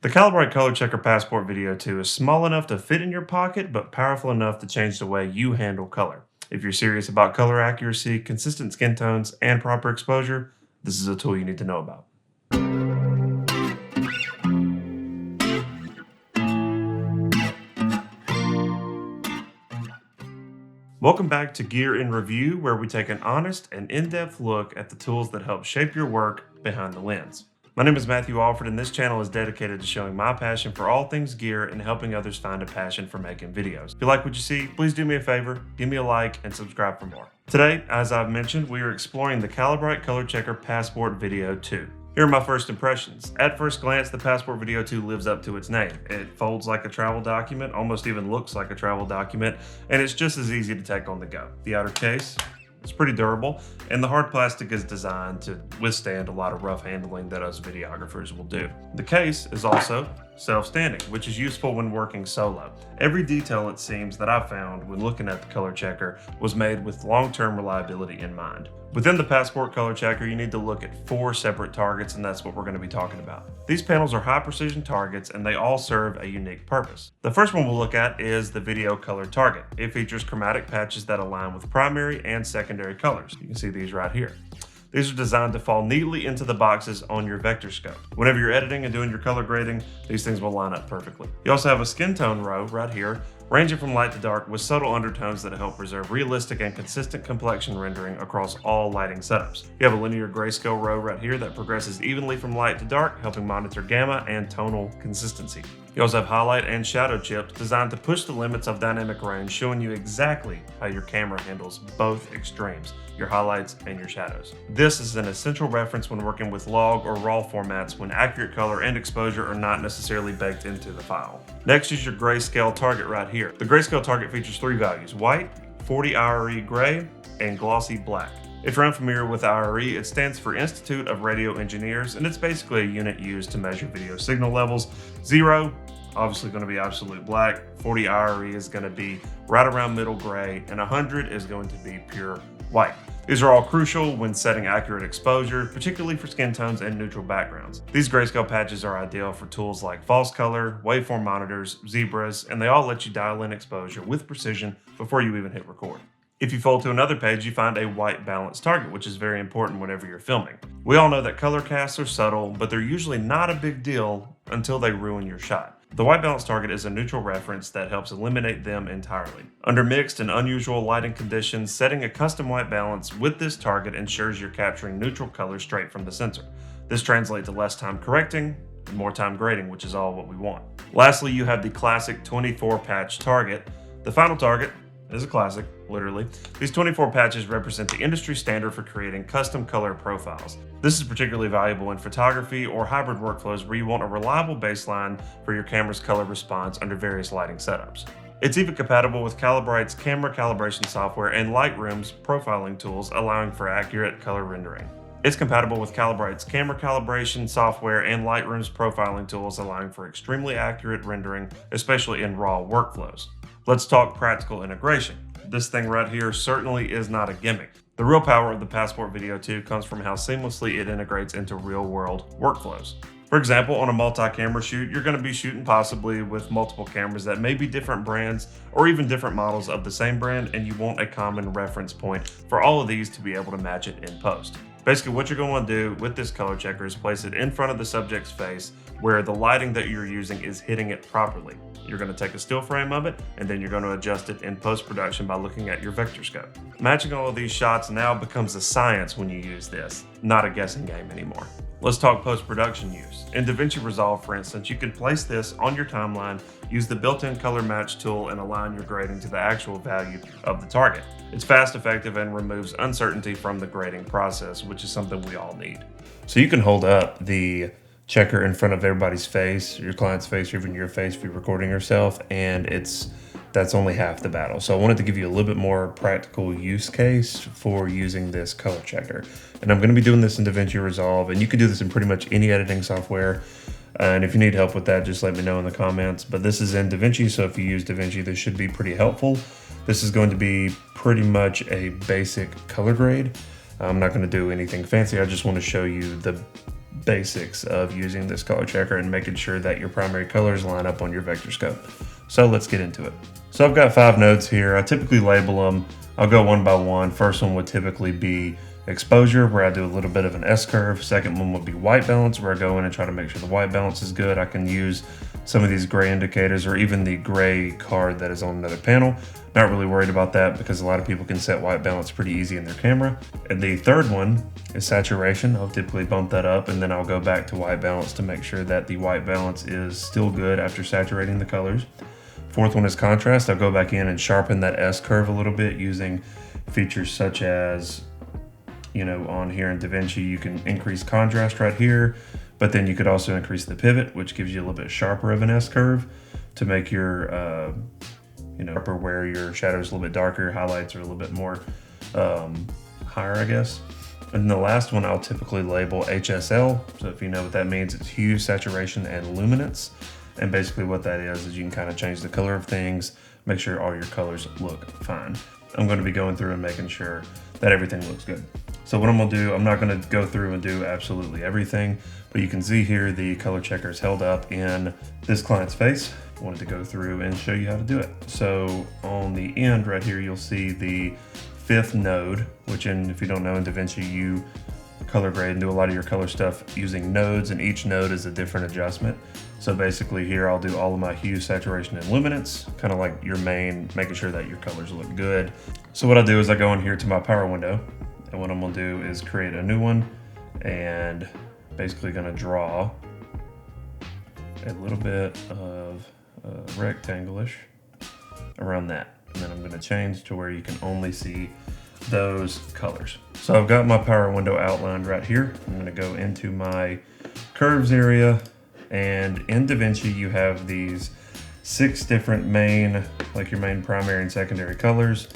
The Calibrite ColorChecker Passport Video 2 is small enough to fit in your pocket, but powerful enough to change the way you handle color. If you're serious about color accuracy, consistent skin tones, and proper exposure, this is a tool you need to know about. Welcome back to Gear in Review, where we take an honest and in-depth look at the tools that help shape your work behind the lens. My name is Matthew Alford, and this channel is dedicated to showing my passion for all things gear and helping others find a passion for making videos. If you like what you see, please do me a favor, give me a like, and subscribe for more. Today, as I've mentioned, we are exploring the Calibrite ColorChecker Passport Video 2. Here are my first impressions. At first glance, the Passport Video 2 lives up to its name. It folds like a travel document, almost even looks like a travel document, and it's just as easy to take on the go. The outer case, it's pretty durable, and the hard plastic is designed to withstand a lot of rough handling that us videographers will do. The case is also self-standing, which is useful when working solo. Every detail, it seems, that I found when looking at the ColorChecker was made with long-term reliability in mind. Within the Passport ColorChecker, you need to look at 4 separate targets, and that's what we're going to be talking about. These panels are high-precision targets, and they all serve a unique purpose. The first one we'll look at is the Video Color Target. It features chromatic patches that align with primary and secondary colors. You can see these right here. These are designed to fall neatly into the boxes on your vectorscope. Whenever you're editing and doing your color grading, these things will line up perfectly. You also have a skin tone row right here, ranging from light to dark with subtle undertones that help preserve realistic and consistent complexion rendering across all lighting setups. You have a linear grayscale row right here that progresses evenly from light to dark, helping monitor gamma and tonal consistency. You also have highlight and shadow chips designed to push the limits of dynamic range, showing you exactly how your camera handles both extremes, your highlights and your shadows. This is an essential reference when working with log or RAW formats when accurate color and exposure are not necessarily baked into the file. Next is your grayscale target right here. The grayscale target features 3 values: white, 40 IRE gray, and glossy black. If you're unfamiliar with IRE, it stands for Institute of Radio Engineers, and it's basically a unit used to measure video signal levels. 0, obviously going to be absolute black, 40 IRE is going to be right around middle gray, and 100 is going to be pure white. These are all crucial when setting accurate exposure, particularly for skin tones and neutral backgrounds. These grayscale patches are ideal for tools like false color, waveform monitors, zebras, and they all let you dial in exposure with precision before you even hit record. If you fold to another page, you find a white balance target, which is very important whenever you're filming. We all know that color casts are subtle, but they're usually not a big deal until they ruin your shot. The white balance target is a neutral reference that helps eliminate them entirely. Under mixed and unusual lighting conditions, setting a custom white balance with this target ensures you're capturing neutral color straight from the sensor. This translates to less time correcting and more time grading, which is all what we want. Lastly, you have the classic 24 patch target. The final target is a classic, literally. These 24 patches represent the industry standard for creating custom color profiles. This is particularly valuable in photography or hybrid workflows where you want a reliable baseline for your camera's color response under various lighting setups. It's even compatible with Calibrite's camera calibration software and Lightroom's profiling tools, allowing for accurate color rendering. It's compatible with Calibrite's camera calibration software and Lightroom's profiling tools, allowing for extremely accurate rendering, especially in RAW workflows. Let's talk practical integration. This thing right here certainly is not a gimmick. The real power of the Passport Video 2 comes from how seamlessly it integrates into real-world workflows. For example, on a multi-camera shoot, you're going to be shooting possibly with multiple cameras that may be different brands or even different models of the same brand, and you want a common reference point for all of these to be able to match it in post. Basically, what you're going to do with this color checker is place it in front of the subject's face where the lighting that you're using is hitting it properly. You're going to take a still frame of it, and then you're going to adjust it in post-production by looking at your vectorscope. Matching all of these shots now becomes a science when you use this, not a guessing game anymore. Let's talk post-production use. In Davinci Resolve, for instance, you can place this on your timeline, use the built-in color match tool, and align your grading to the actual value of the target. It's fast, effective, and removes uncertainty from the grading process, which is something we all need. So you can hold up the checker in front of everybody's face, your client's face, or even your face if you're recording yourself, and that's only half the battle. So I wanted to give you a little bit more practical use case for using this color checker. And I'm going to be doing this in Davinci Resolve, and you can do this in pretty much any editing software. And if you need help with that, just let me know in the comments. But this is in Davinci, so if you use Davinci, this should be pretty helpful. This is going to be pretty much a basic color grade. I'm not going to do anything fancy. I just want to show you the basics of using this color checker and making sure that your primary colors line up on your vector scope. So let's get into it. So I've got 5 nodes here. I typically label them. I'll go one by one. First one would typically be exposure, where I do a little bit of an S-curve. Second one would be white balance, where I go in and try to make sure the white balance is good. I can use some of these gray indicators or even the gray card that is on another panel. Not really worried about that because a lot of people can set white balance pretty easy in their camera. And the third one is saturation. I'll typically bump that up and then I'll go back to white balance to make sure that the white balance is still good after saturating the colors. Fourth one is contrast. I'll go back in and sharpen that S-curve a little bit using features such as, you know, on here in Davinci, you can increase contrast right here, but then you could also increase the pivot, which gives you a little bit sharper of an S-curve to make your, you know, where your shadow is a little bit darker, highlights are a little bit more higher, I guess. And the last one I'll typically label HSL. So if you know what that means, it's hue, saturation, and luminance. And basically what that is you can kind of change the color of things, make sure all your colors look fine. I'm going to be going through and making sure that everything looks good. So what I'm going to do, I'm not going to go through and do absolutely everything, but you can see here the color checker is held up in this client's face. I wanted to go through and show you how to do it. So on the end right here, you'll see the 5th node, which if you don't know, in Davinci, you color grade and do a lot of your color stuff using nodes, and each node is a different adjustment. So basically here I'll do all of my hue, saturation, and luminance, kind of like your main, making sure that your colors look good. So what I do is I go in here to my power window, and what I'm gonna do is create a new one and basically gonna draw a little bit of rectangle-ish around that. And then I'm gonna change to where you can only see those colors. So I've got my power window outlined right here. I'm gonna go into my curves area, and in Davinci you have these 6 different main, like your main primary and secondary colors.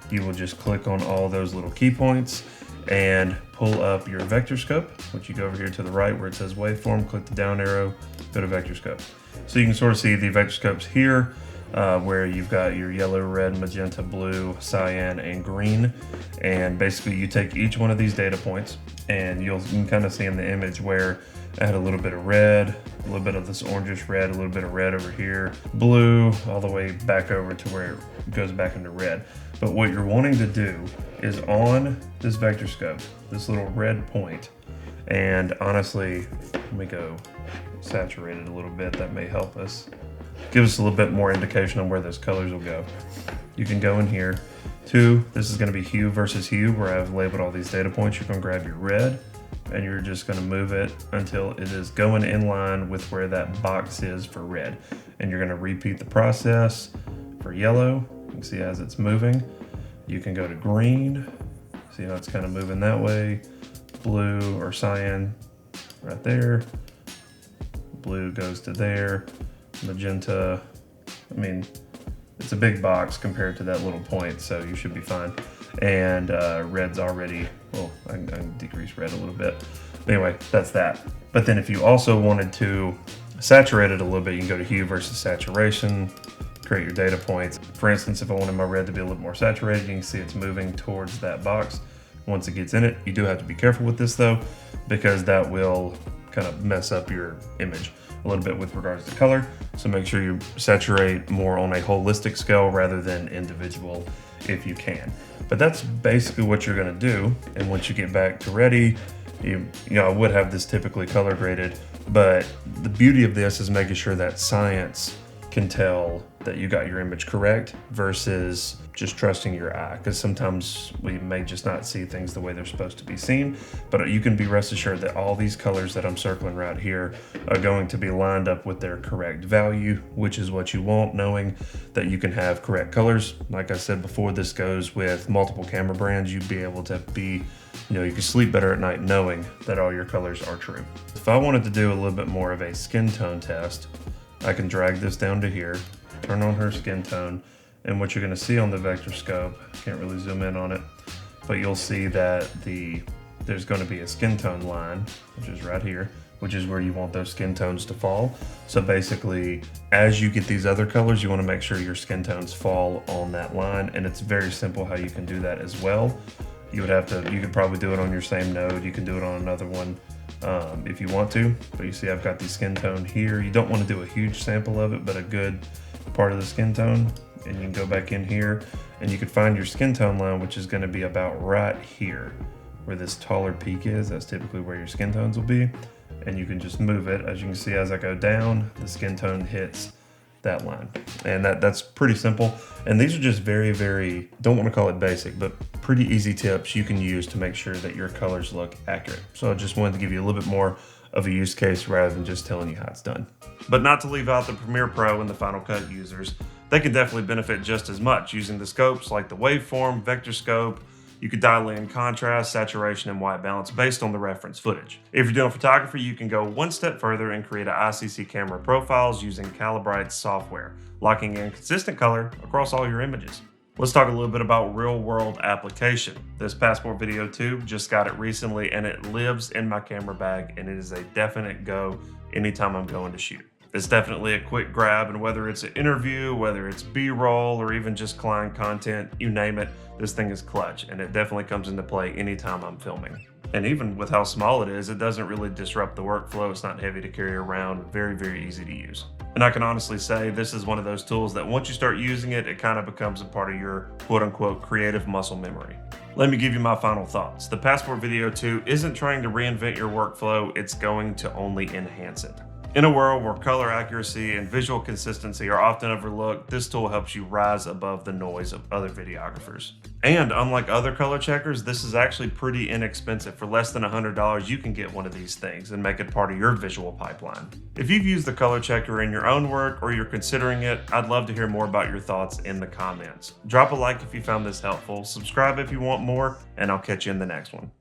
You will just click on all those little key points and pull up your vector scope, which you go over here to the right where it says waveform, click the down arrow, go to vector scope. So you can sort of see the vector scopes here, where you've got your yellow, red, magenta, blue, cyan, and green. And basically you take each one of these data points and you can kind of see in the image where I had a little bit of red, a little bit of this orangish red, a little bit of red over here, blue, all the way back over to where it goes back into red. But what you're wanting to do is on this vector scope, this little red point, and honestly, let me go saturate it a little bit, that may help us. Give us a little bit more indication on where those colors will go. You can go in here to, this is gonna be hue versus hue, where I've labeled all these data points. You're gonna grab your red, and you're just gonna move it until it is going in line with where that box is for red. And you're gonna repeat the process for yellow. You can see as it's moving. You can go to green, see how it's kind of moving that way. Blue or cyan right there. Blue goes to there. Magenta, I mean, it's a big box compared to that little point, so you should be fine. And red's already, well, I can decrease red a little bit. But anyway, that's that. But then if you also wanted to saturate it a little bit, you can go to hue versus saturation, create your data points. For instance, if I wanted my red to be a little more saturated, you can see it's moving towards that box. Once it gets in it, you do have to be careful with this though, because that will kind of mess up your image a little bit with regards to color. So make sure you saturate more on a holistic scale rather than individual if you can. But that's basically what you're gonna do. And once you get back to ready, you know, I would have this typically color graded, but the beauty of this is making sure that science can tell that you got your image correct versus just trusting your eye, because sometimes we may just not see things the way they're supposed to be seen. But you can be rest assured that all these colors that I'm circling right here are going to be lined up with their correct value, which is what you want, knowing that you can have correct colors. Like I said before, this goes with multiple camera brands. You'd be able to be, you know, you can sleep better at night knowing that all your colors are true. If I wanted to do a little bit more of a skin tone test, I can drag this down to here, turn on her skin tone, and what you're gonna see on the vector scope, can't really zoom in on it, but you'll see that there's gonna be a skin tone line, which is right here, which is where you want those skin tones to fall. So basically, as you get these other colors, you wanna make sure your skin tones fall on that line, and it's very simple how you can do that as well. You could probably do it on your same node, you can do it on another one, if you want to. But you see I've got the skin tone here. You don't want to do a huge sample of it, but a good part of the skin tone. And you can go back in here and you can find your skin tone line, which is going to be about right here where this taller peak is. That's typically where your skin tones will be. And you can just move it. As you can see, as I go down, the skin tone hits that line. And that's pretty simple. And these are just very, very, don't want to call it basic, but pretty easy tips you can use to make sure that your colors look accurate. So I just wanted to give you a little bit more of a use case rather than just telling you how it's done. But not to leave out the Premiere Pro and the Final Cut users. They can definitely benefit just as much using the scopes like the waveform, vectorscope. You could dial in contrast, saturation, and white balance based on the reference footage. If you're doing photography, you can go one step further and create an ICC camera profiles using Calibrite software, locking in consistent color across all your images. Let's talk a little bit about real-world application. This Passport Video 2, just got it recently, and it lives in my camera bag, and it is a definite go anytime I'm going to shoot. It's definitely a quick grab, and whether it's an interview, whether it's B-roll, or even just client content, you name it, this thing is clutch, and it definitely comes into play anytime I'm filming. And even with how small it is, it doesn't really disrupt the workflow. It's not heavy to carry around, very, very easy to use. And I can honestly say this is one of those tools that once you start using it, it kind of becomes a part of your quote-unquote creative muscle memory. Let me give you my final thoughts. The Passport Video 2 isn't trying to reinvent your workflow, it's going to only enhance it. In a world where color accuracy and visual consistency are often overlooked, this tool helps you rise above the noise of other videographers. And unlike other color checkers, this is actually pretty inexpensive. For less than $100, you can get one of these things and make it part of your visual pipeline. If you've used the color checker in your own work or you're considering it, I'd love to hear more about your thoughts in the comments. Drop a like if you found this helpful, subscribe if you want more, and I'll catch you in the next one.